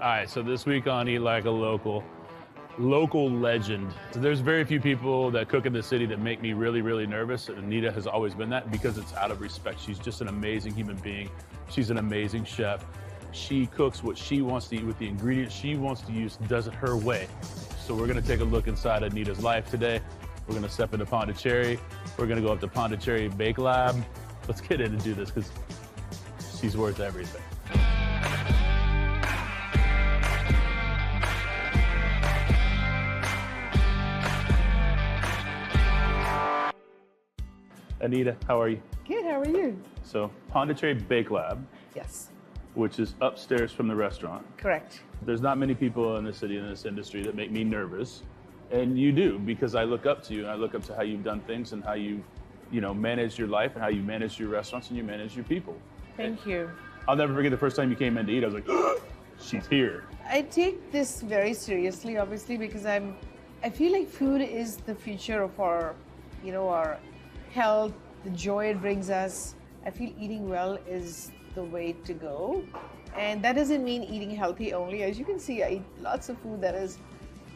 All right, so this week on Eat Like a Local legend. So there's very few people that cook in the city that make me really, really nervous. And Anita has always been that because it's out of respect. She's just an amazing human being. She's an amazing chef. She cooks what she wants to eat with the ingredients she wants to use, does it her way. So we're gonna take a look inside Anita's life today. We're gonna step into Pondicheri. We're gonna go up to Pondicheri Bake Lab. Let's get in and do this because she's worth everything. Anita, how are you? Good, how are you? So, Pondicheri Bake Lab, Yes, which is upstairs from the restaurant. correct. There's not many people in the city, in this industry, that make me nervous. And you do, because I look up to you, and I look up to how you've done things and how you've, managed your life and how you manage your restaurants and you manage your people. Thank you. I'll never forget the first time you came in to eat, I was like, she's here. I take this very seriously, obviously, because I feel like food is the future of our health, the joy it brings us. I feel eating well is the way to go. And that doesn't mean eating healthy only. As you can see, I eat lots of food that is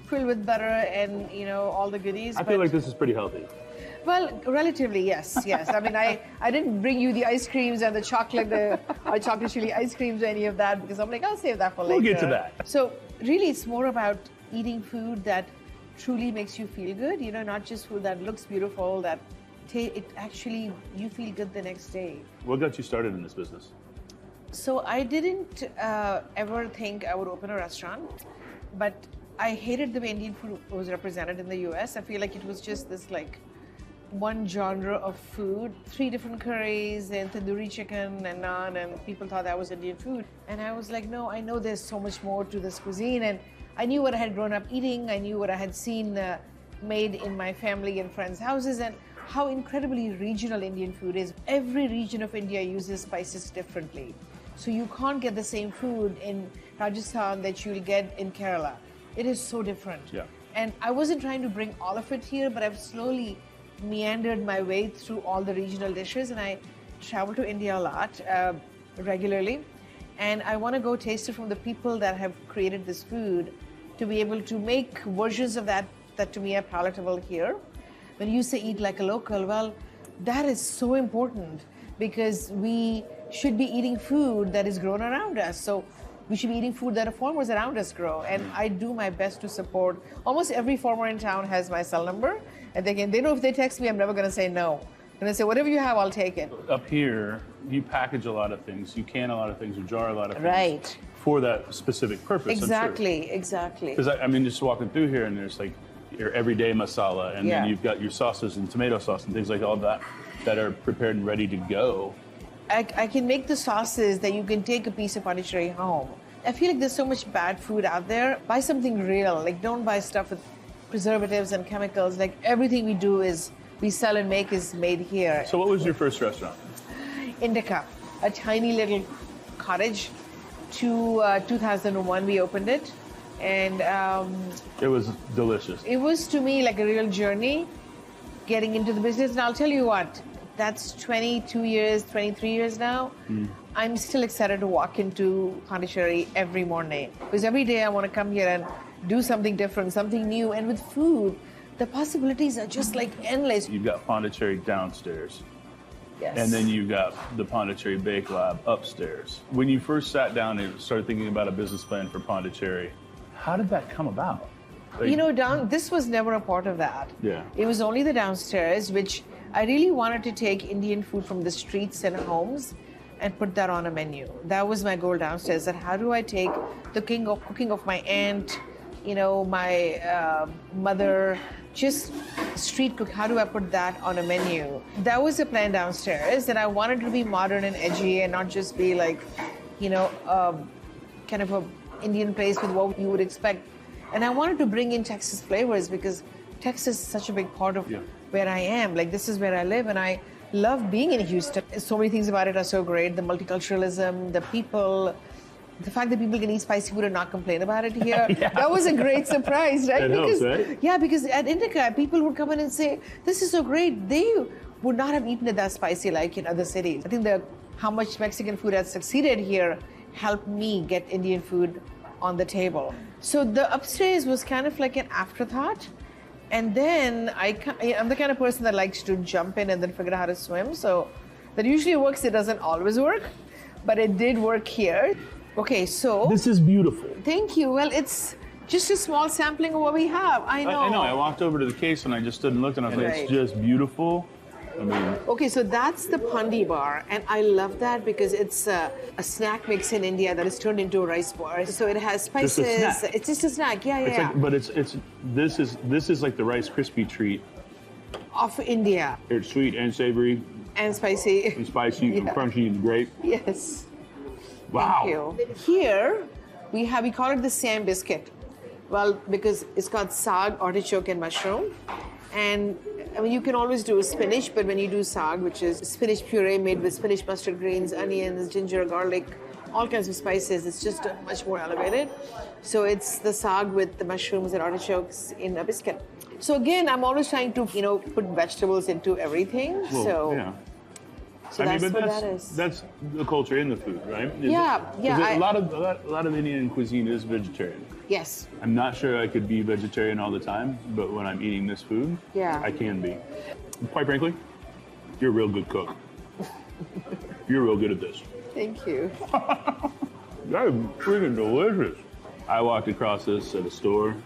filled with butter and, all the goodies. I feel like this is pretty healthy. Well, relatively, yes. I mean, I didn't bring you the ice creams and the chocolate, or chocolate chili ice creams or any of that because I'm like, I'll save that for later. We'll get to that. So really, it's more about eating food that truly makes you feel good, not just food that looks beautiful, that you feel good the next day. What got you started in this business? So I didn't ever think I would open a restaurant, but I hated the way Indian food was represented in the US. I feel like it was just this one genre of food, 3 different curries and tandoori chicken and naan, and people thought that was Indian food. And I was like, no, I know there's so much more to this cuisine. And I knew what I had grown up eating. I knew what I had seen made in my family and friends' houses, and how incredibly regional Indian food is. Every region of India uses spices differently. So you can't get the same food in Rajasthan that you'll get in Kerala. It is so different. Yeah. And I wasn't trying to bring all of it here, but I've slowly meandered my way through all the regional dishes, and I travel to India a lot, regularly. And I want to go taste it from the people that have created this food to be able to make versions of that to me are palatable here. When you say eat like a local, well, that is so important because we should be eating food that is grown around us. So we should be eating food that the farmers around us grow. And I do my best to support. Almost every farmer in town has my cell number. And they know if they text me, I'm never going to say no. I'm going to say, whatever you have, I'll take it. Up here, you package a lot of things, you can a lot of things, you jar a lot of things. Right. For that specific purpose, Exactly, I'm sure. Exactly. Because just walking through here and there's your everyday masala, and Yeah. then you've got your sauces and tomato sauce and things like all that are prepared and ready to go. I can make the sauces that you can take a piece of Pondicheri home. I feel like there's so much bad food out there. Buy something real. Don't buy stuff with preservatives and chemicals. Everything we sell and make is made here. So what was your first restaurant? Indica, a tiny little cottage. 2001 we opened it. And It was delicious. it was to me like a real journey getting into the business. And I'll tell you what, that's 22 years, 23 years now. I'm still excited to walk into Pondicheri every morning because every day I want to come here and do something different, something new. And with food, the possibilities are just endless. You've got Pondicheri downstairs, Yes. and then you've got the Pondicheri Bake Lab upstairs. When you first sat down and started thinking about a business plan for Pondicheri, how did that come about? This was never a part of that. Yeah. It was only the downstairs, which I really wanted to take Indian food from the streets and homes and put that on a menu. That was my goal downstairs, that how do I take the cooking of my aunt, my mother, just street cook, how do I put that on a menu? That was the plan downstairs, that I wanted to be modern and edgy and not just be kind of a Indian place with what you would expect. And I wanted to bring in Texas flavors because Texas is such a big part of where I am. This is where I live, and I love being in Houston. So many things about it are so great. The multiculturalism, the people, the fact that people can eat spicy food and not complain about it here. That was a great surprise, right? It helps, right? Yeah, because at Indica, people would come in and say, this is so great. They would not have eaten it that spicy like in other cities. I think how much Mexican food has succeeded here helped me get Indian food on the table. So the upstairs was kind of like an afterthought. And then I'm the kind of person that likes to jump in and then figure out how to swim. So that usually works. It doesn't always work, but it did work here. Okay, so. This is beautiful. Thank you. Well, it's just a small sampling of what we have. I know. I know. I walked over to the case and I just stood and looked and I was like, Right. it's just beautiful. I mean, Okay, so that's the Pandi bar, and I love that because it's a snack mix in India that is turned into a rice bar. So it has Just a spices. snack. It's just a snack, yeah, it's yeah. like, but this is like the Rice Krispie treat. Of India It's sweet and savory and spicy. and spicy and Yeah. crunchy and great. Yes. Wow. Thank you. Here we call it the Sam biscuit. Well, because it's got saag, artichoke, and mushroom. And I mean, you can always do spinach, but when you do saag, which is spinach puree made with spinach, mustard greens, onions, ginger, garlic, all kinds of spices, it's just much more elevated. So it's the saag with the mushrooms and artichokes in a biscuit. So again, I'm always trying to, put vegetables into everything. Well, so yeah. so I mean, that's but what that is. that's the culture in the food, right? Yeah, yeah, A lot of Indian cuisine is vegetarian. Yes. I'm not sure I could be vegetarian all the time, but when I'm eating this food, Yeah. I can be. Quite frankly, you're a real good cook. You're real good at this. Thank you. That is freaking delicious. I walked across this at a store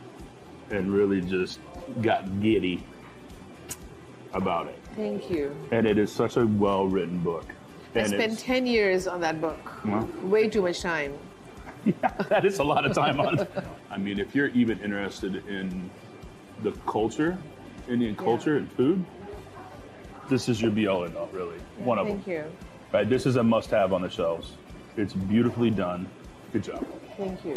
and really just got giddy about it. Thank you. And it is such a well-written book. I And spent it's- 10 years on that book. Well. Way too much time. Yeah, that is a lot of time on it. I mean, if you're even interested in the culture, Indian culture and food, this is your be-all and all, really. One of them. Thank you. Right, this is a must-have on the shelves. It's beautifully done. Good job. Thank you.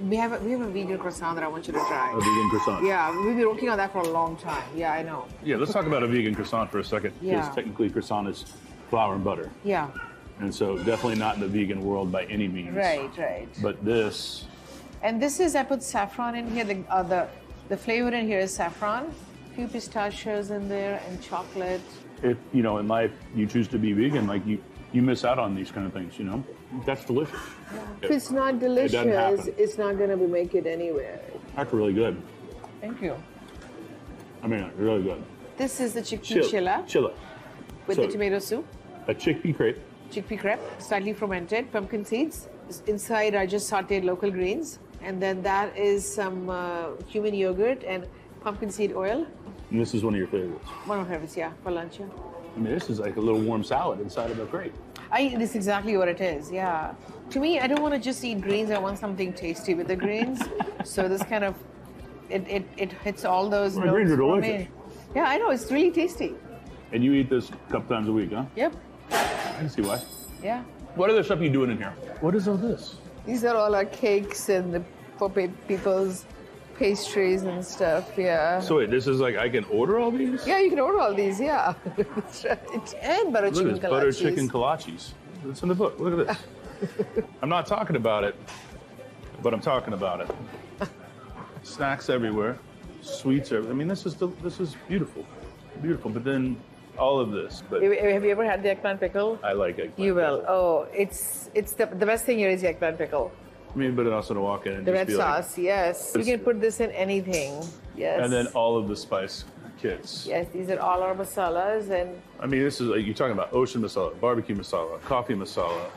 We have a vegan croissant that I want you to A try. vegan croissant. Yeah, we've been working on that for a long time. Yeah, I know. Yeah, let's talk about a vegan croissant for a second. Yeah. Because technically croissant is flour and butter. Yeah. And so definitely not in the vegan world by any means. Right, right. But this, And this is, I put saffron in here. The flavor in here is saffron. A few pistachios in there and chocolate. if, in life you choose to be vegan, like you miss out on these kind of things, That's delicious. If it's not doesn't happen. delicious, it's not going to make it anywhere. That's really good. Thank you. I mean, really good. This is the chickpea chilla Chilla. with So, the tomato soup. A chickpea crepe. Chickpea crepe, slightly fermented, pumpkin seeds. Inside I just sauteed local greens. And then that is some cumin yogurt and pumpkin seed oil. And this is one of your favorites. One of my favorites, yeah, for lunch, yeah. I mean, this is like a little warm salad inside of a crepe. This is exactly what it is, yeah. To me, I don't want to just eat greens, I want something tasty with the greens. So this kind of, it hits all those Well, greens are for me. delicious. Yeah, I know, it's really tasty. And you eat this a couple times a week, huh? Yep, I can see why. yeah. What other stuff are you doing in here? What is all this? These are all our cakes and for people's pastries and stuff, yeah. So wait, this is like, I can order all these? Yeah, you can order all these, yeah. That's right. And butter Look chicken at this, butter kolaches. chicken kolaches. It's in the book, look at this. I'm not talking about it, but I'm talking about it. Snacks everywhere, sweets everywhere. I mean, this is beautiful, beautiful. But then all of this, but Have you ever had the eggplant pickle? I like eggplant. You will. pickle. Oh, it's the best thing here is the eggplant pickle. I mean, but also to walk in and The just red be like, sauce, yes. You can put this in anything. Yes. and then all of the spice kits. Yes, these are all our masalas and I mean, this is like, you're talking about ocean masala, barbecue masala, coffee masala,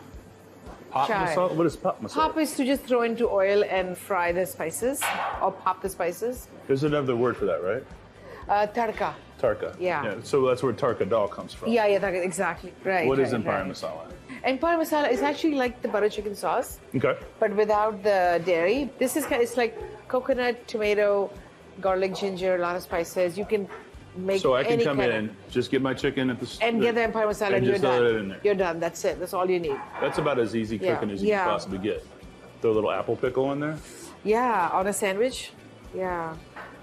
pop Chai. masala. What is pop masala? pop is to just throw into oil and fry the spices or pop the spices. There's another word for that, right? Tadka. Tarka. Yeah. So that's where tarka dal comes from. Yeah, tadka, exactly. Right. What is right, Empire right. masala? Empire masala is actually like the butter chicken sauce, Okay. but without the dairy. This is it's like coconut, tomato, garlic, ginger, a lot of spices. You can make So I can any come kind in, just get my chicken at the and get the Empire masala and and you're just throw it in done. there. You're done. That's it. That's all you need. That's about as easy Yeah. cooking as you Yeah. can possibly get. Throw a little apple pickle in there. Yeah, on a sandwich. Yeah.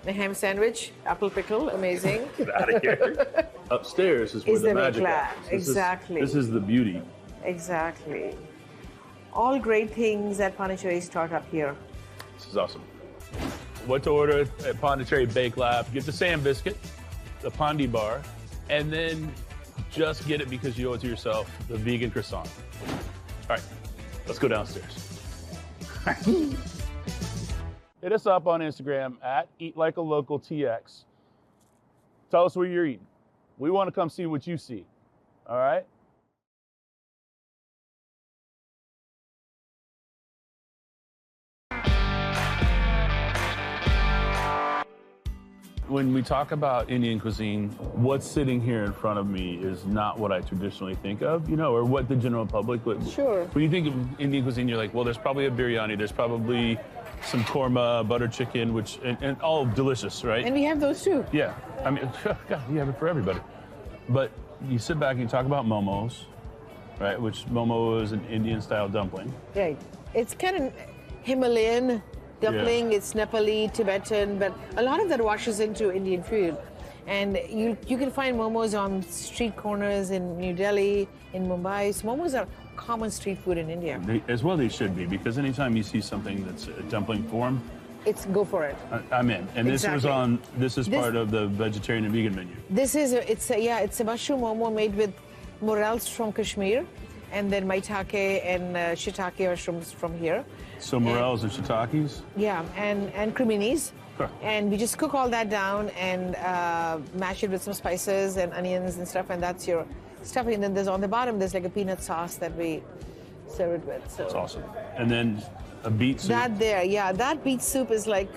A ham sandwich, apple pickle, amazing. Get out of here. Upstairs is where Is the the magic miklat. happens. Exactly. This is the beauty. Exactly. All great things that Pondicheri start up here. This is awesome. What to order at Pondicheri Bake Lab? Get the Sam biscuit, the Pondi bar, and then just get it because you owe it to yourself, the vegan croissant. All right, let's go downstairs. hit us up on Instagram at EatLikeALocalTX. Tell us what you're eating. We want to come see what you see. All right? When we talk about Indian cuisine, what's sitting here in front of me is not what I traditionally think of, or what the general public would. Sure. When you think of Indian cuisine, you're like, well, there's probably a biryani, there's probably some korma, butter chicken, which and all delicious, right? And we have those too. Yeah. I mean, God, you have it for everybody. But you sit back and you talk about momos, right? Which momo is an Indian-style dumpling. Right. It's kind of Himalayan dumpling. It's Nepali, Tibetan, but a lot of that washes into Indian food. And you can find momos on street corners in New Delhi, in Mumbai. So momos are common street food in India. As well they should be, because anytime you see something that's a dumpling form, go for it. I'm in. And Exactly. this is part of the vegetarian and vegan menu. It's a mushroom momo made with morels from Kashmir, and then maitake and shiitake mushrooms from here. So morels and shiitakes? Yeah, and creminis. Huh. And we just cook all that down and mash it with some spices and onions and stuff, and that's your stuffing. And then there's on the bottom, there's like a peanut sauce that we serve it with. So That's awesome. And then a beet soup. That beet soup is like,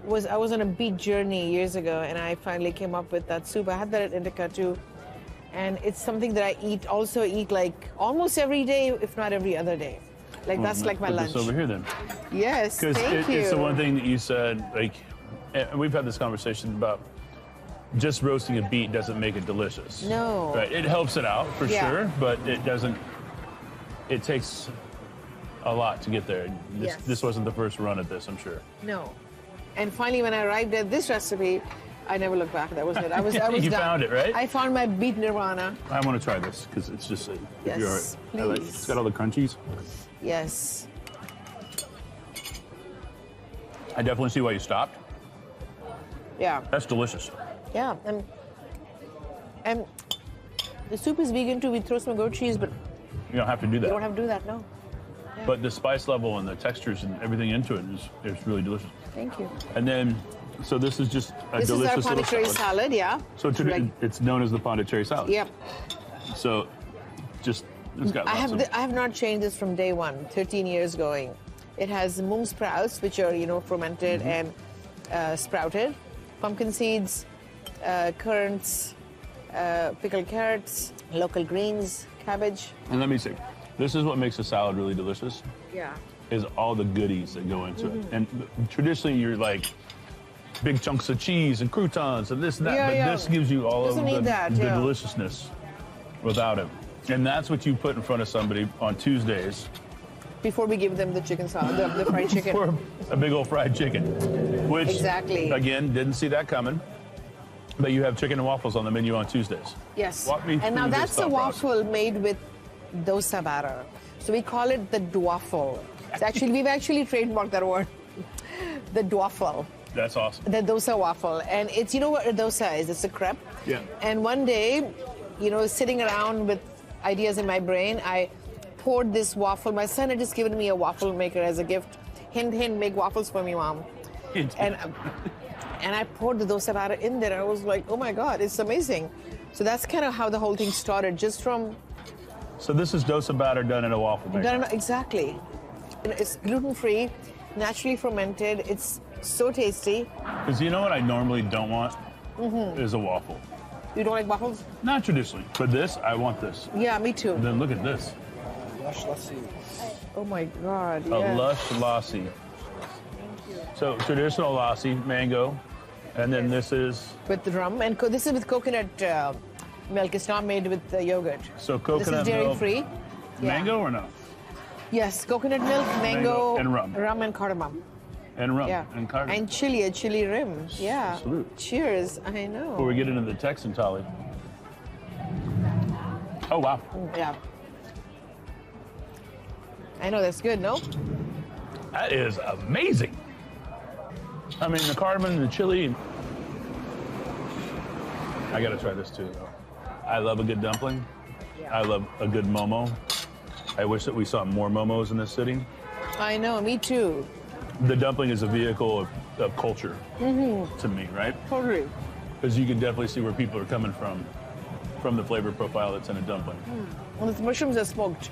I was on a beet journey years ago, and I finally came up with that soup. I had that at Indica too. And it's something that I also eat like almost every day, if not every other day. Like that's like my Put lunch. this over here then. Yes, Because thank you. it's the one thing that you said, like, and we've had this conversation about just roasting a beet doesn't make it delicious. No. Right, it helps it out for Yeah. sure, but it takes a lot to get there. Yes. This wasn't the first run at this, I'm sure. No. And finally, when I arrived at this recipe, I never looked back. That was it. I was You done. found it, right? I found my beet nirvana. I want to try this because it's just, Yes, please. it's got all the crunchies. Yes. I definitely see why you stopped. Yeah. That's delicious. Yeah. And the soup is vegan too. We throw some goat cheese, but You don't have to do that. you don't have to do that, no. Yeah. But the spice level and the textures and everything into it is really delicious. Thank you. And then, so this is just a This is our delicious little Pondicheri salad, yeah. So it's known as the Pondicheri salad. Yep. So it's got I lots of... have not changed this from day one, 13 years going. It has mung sprouts, which are, fermented and sprouted. Pumpkin seeds, currants, pickled carrots, local greens, cabbage. And let me say, this is what makes a salad really delicious, Yeah. is all the goodies that go into it. And traditionally, you're like big chunks of cheese and croutons and this and that, but this gives you all Doesn't of need the that, yeah. deliciousness without it. And that's what you put in front of somebody on Tuesdays Before we give them the chicken salad, the fried chicken. for a big old fried chicken, which, Exactly. again, didn't see that coming. But you have chicken and waffles on the menu on Tuesdays. Yes. Walk me And now through this that's a thought process. waffle made with dosa batter. So we call it the dwaffle. We've actually trademarked that word. The dwaffle. That's awesome. The dosa waffle. And it's, what a dosa is? It's a crepe. Yeah. And one day, sitting around with ideas in my brain, I poured this waffle. My son had just given me a waffle maker as a gift. Hint, hint, make waffles for me, Mom. And I poured the dosa batter in there. I was like, oh my God, it's amazing. So that's kind of how the whole thing started, just from... So this is dosa batter done in a waffle maker. Exactly. It's gluten-free, naturally fermented. It's so tasty. Because you know what I normally don't want? Is a waffle. You don't like waffles? Not traditionally, but this, I want this. Yeah, me too. And then look at this. Lush lassi. Oh my God, A yeah. lush lassi. So traditional lassi, mango, and then this is... With the rum. And this is with coconut milk. It's not made with yogurt. So coconut This is milk, dairy-free. mango or no? Yes, coconut milk, mango, and rum. Rum and cardamom. And rum Yeah. and cardamom. And chili, a chili rim. Yeah. Salute. Cheers. I know. Before we get into the Texan tally. Oh, wow. Yeah. I know, that's good, no? That is amazing. I mean, the cardamom and the chili. I got to try this too, though. I love a good dumpling. Yeah. I love a good momo. I wish that we saw more momos in this city. I know, me too. the dumpling is a vehicle of culture to me, right? Totally. Because you can definitely see where people are coming from the flavor profile that's in a dumpling. Well, the mushrooms are smoked.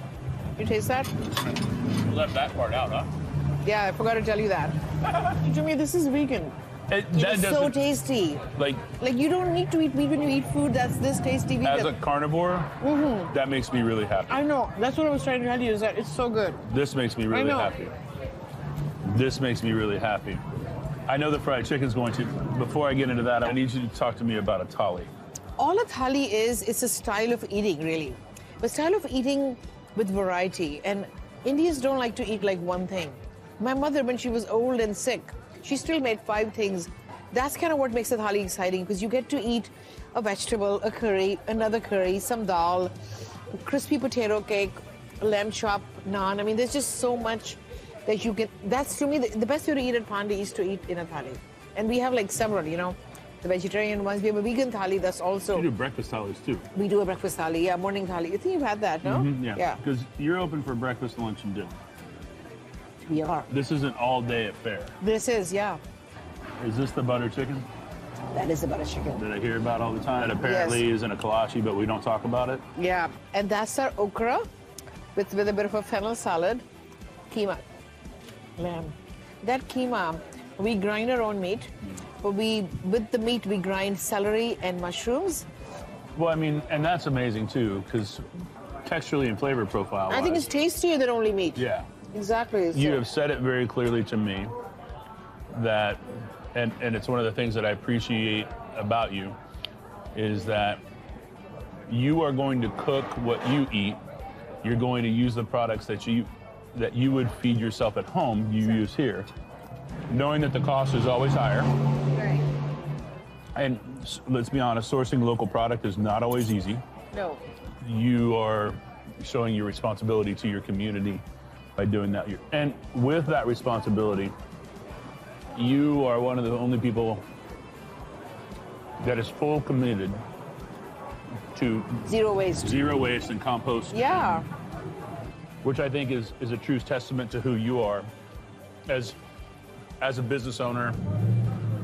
You taste that? You left that part out, huh? Yeah, I forgot to tell you that. Jimmy, this is vegan. It's so tasty. Like you don't need to eat meat when you eat food that's this tasty vegan. as a carnivore, that makes me really happy. I know. That's what I was trying to tell you, is that it's so good. This makes me really happy. This makes me really happy. I know the fried chicken's going to. Before I get into that, I need you to talk to me about a thali. All a thali is, it's a style of eating, really. A style of eating with variety. And Indians don't like to eat like one thing. My mother, when she was old and sick, she still made 5 things. That's kind of what makes a thali exciting, because you get to eat a vegetable, a curry, another curry, some dal, crispy potato cake, lamb chop, naan. I mean, there's just so much that you get. That's, to me, the best way to eat at Pandi is to eat in a thali. And we have like several, you know, the vegetarian ones. We have a vegan thali that's also. You do breakfast thalis too. We do a breakfast thali, yeah, morning thali. I think you've had that, no? Yeah. Because you're open for breakfast, lunch, and dinner. We are. This isn't all day at fair. This is, yeah. Is this the butter chicken That is the butter chicken. that I hear about all the time? That apparently is in a kolache, but we don't talk about it. Yeah, and that's our okra with a bit of a fennel salad, keema, lamb. That keema, we grind our own meat, but with the meat we grind celery and mushrooms. Well, I mean, and that's amazing too, because texturally and flavor profile. I think it's tastier than only meat. Yeah. Exactly. You have said it very clearly to me that, and it's one of the things that I appreciate about you, is that you are going to cook what you eat. You're going to use the products that you would feed yourself at home, you use here, knowing that the cost is always higher. Right. And let's be honest, sourcing local product is not always easy. No. You are showing your responsibility to your community by doing that. And with that responsibility, you are one of the only people that is full committed to Zero waste. zero waste and compost. Yeah. Which I think is a true testament to who you are as a business owner.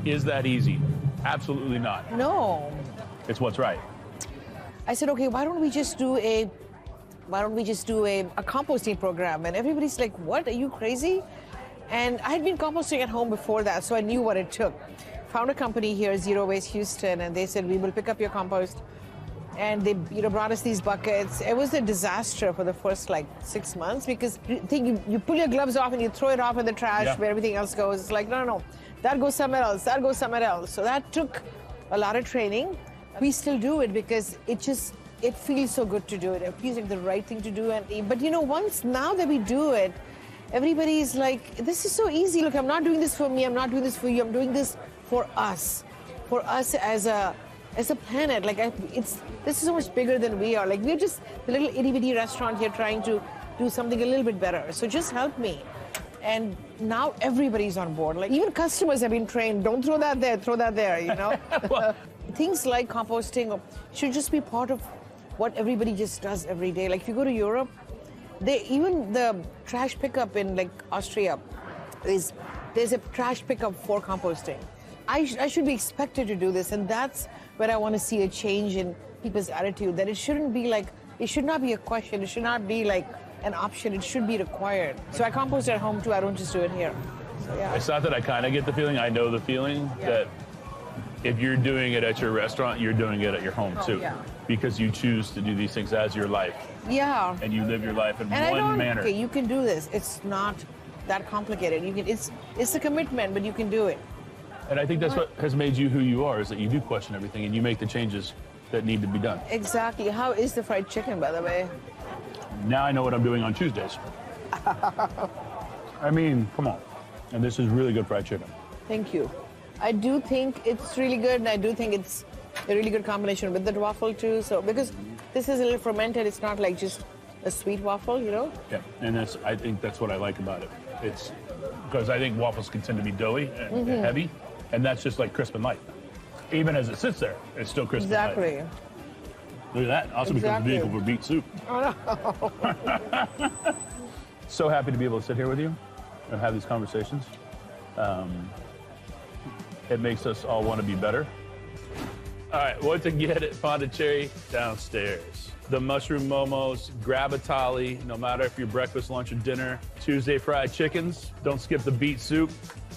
Is that easy? Absolutely not. No. It's what's right. I said, okay, why don't we just do a composting program? And everybody's like, what, are you crazy? And I had been composting at home before that, so I knew what it took. Found a company here, Zero Waste Houston, and they said, we will pick up your compost. And they brought us these buckets. It was a disaster for the first 6 months, because you pull your gloves off and you throw it off in the trash where everything else goes. It's like, no, that goes somewhere else, that goes somewhere else. So that took a lot of training. We still do it because it feels so good to do it. It feels like the right thing to do. But now that we do it, everybody's like, this is so easy. Look, I'm not doing this for me. I'm not doing this for you. I'm doing this for us as a planet. This is so much bigger than we are. We're just a little itty bitty restaurant here trying to do something a little bit better. So just help me. And now everybody's on board. Even customers have been trained. Don't throw that there. Throw that there. Well, things like composting should just be part of what everybody just does every day. If you go to Europe, even the trash pickup in Austria there's a trash pickup for composting. I should be expected to do this, and that's where I want to see a change in people's attitude. That it shouldn't be it should not be a question. It should not be an option. It should be required. So I compost at home too. I don't just do it here. So, yeah. It's not that I kind of get the feeling. I know the feeling that if you're doing it at your restaurant, you're doing it at your home too. Yeah. Because you choose to do these things as your life. Yeah. And you live your life in one manner. Okay, you can do this. It's not that complicated. It's a commitment, but you can do it. And I think that's what has made you who you are, is that you do question everything and you make the changes that need to be done. Exactly. How is the fried chicken, by the way? Now I know what I'm doing on Tuesdays. I mean, come on. And this is really good fried chicken. Thank you. I do think it's really good, and I do think it's a really good combination with the waffle too. So because this is a little fermented, it's not just a sweet waffle, Yeah, and I think that's what I like about it. It's because I think waffles can tend to be doughy and heavy, and that's just crisp and light. Even as it sits there, it's still crisp and light. Exactly. Look at that. Also becomes a vehicle for beet soup. Oh, no. So happy to be able to sit here with you and have these conversations. It makes us all want to be better. All right, what to get at Pondicheri? Downstairs. The mushroom momos, grab a thali, no matter if you're breakfast, lunch, or dinner. Tuesday fried chickens. Don't skip the beet soup.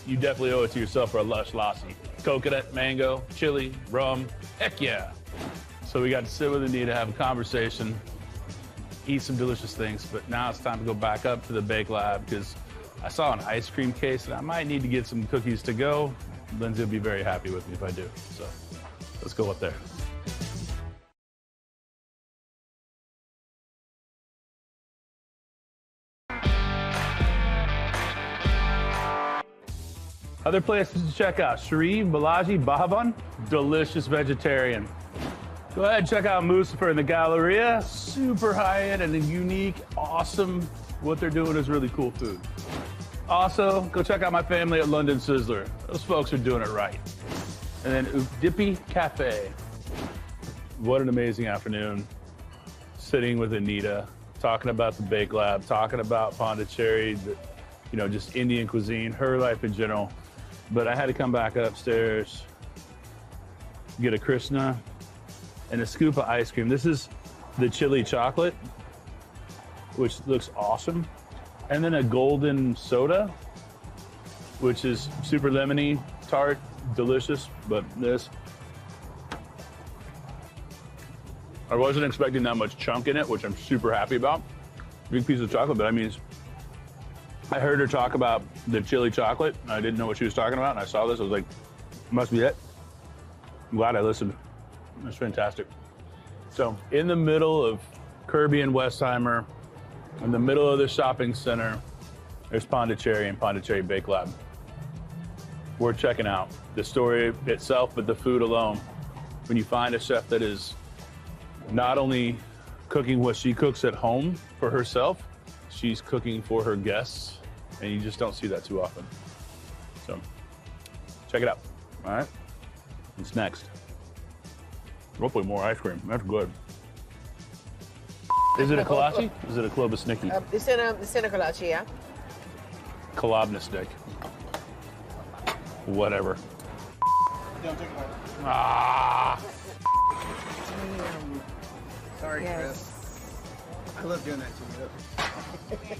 You definitely owe it to yourself for a lush lassi. Coconut, mango, chili, rum. Heck yeah. So we got to sit with Anita, have a conversation, eat some delicious things, but now it's time to go back up to the bake lab because I saw an ice cream case and I might need to get some cookies to go. Lindsay will be very happy with me if I do. So let's go up there. Other places to check out: Shri Balaji Bhavan, delicious vegetarian. Go ahead and check out Musafer in the Galleria. Super high-end and unique, awesome. What they're doing is really cool food. Also, go check out my family at London Sizzler. Those folks are doing it right. And then Udipi Cafe. What an amazing afternoon. Sitting with Anita, talking about the Bake Lab, talking about Pondicheri, just Indian cuisine, her life in general. But I had to come back upstairs, get a Krishna, and a scoop of ice cream. This is the chili chocolate, which looks awesome. And then a golden soda, which is super lemony, tart, delicious. But this, I wasn't expecting that much chunk in it, which I'm super happy about. Big piece of chocolate, but I heard her talk about the chili chocolate. I didn't know what she was talking about, and I saw this. I was like, must be it. I'm glad I listened. That's fantastic. So in the middle of Kirby and Westheimer, in the middle of the shopping center, there's Pondicheri and Pondicheri Bake Lab. We're checking out the story itself, but the food alone. When you find a chef that is not only cooking what she cooks at home for herself, she's cooking for her guests, and you just don't see that too often. So check it out. All right, what's next? Hopefully more ice cream. That's good. Is it a kolache? Is it a klobasniki? It's in a kolache, yeah. Kolobnisnik. Whatever. Ah. Sorry, Yes. Chris. I love doing that to you.